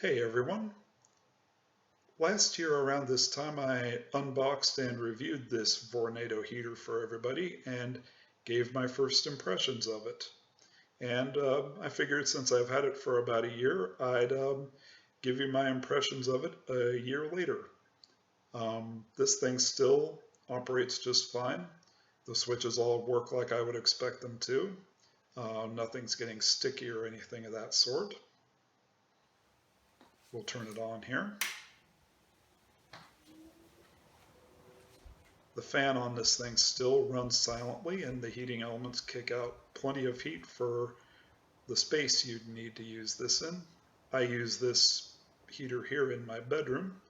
Hey everyone! Last year around this time I unboxed and reviewed this Vornado heater for everybody and gave my first impressions of it. And I figured since I've had it for about a year, I'd give you my impressions of it a year later. This thing still operates just fine. The switches all work like I would expect them to. Nothing's getting sticky or anything of that sort. We'll turn it on here. The fan on this thing still runs silently and the heating elements kick out plenty of heat for the space you'd need to use this in. I use this heater here in my bedroom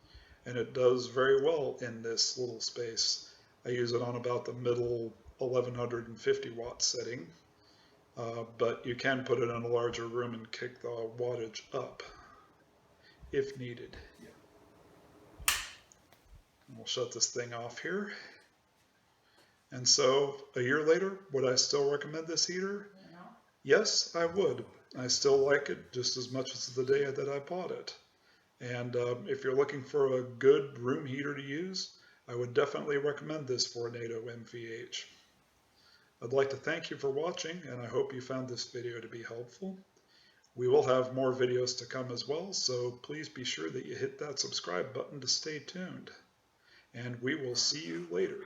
and it does very well in this little space. I use it on about the middle 1150 watt setting, but you can put it in a larger room and kick the wattage up if needed. We'll shut this thing off here. And so a year later, would I still recommend this heater? No. Yes, I would. I still like it just as much as the day that I bought it. And if you're looking for a good room heater to use, I would definitely recommend this Vornado MVH. I'd like to thank you for watching, and I hope you found this video to be helpful. We will have more videos to come as well, so please be sure that you hit that subscribe button to stay tuned. And we will see you later.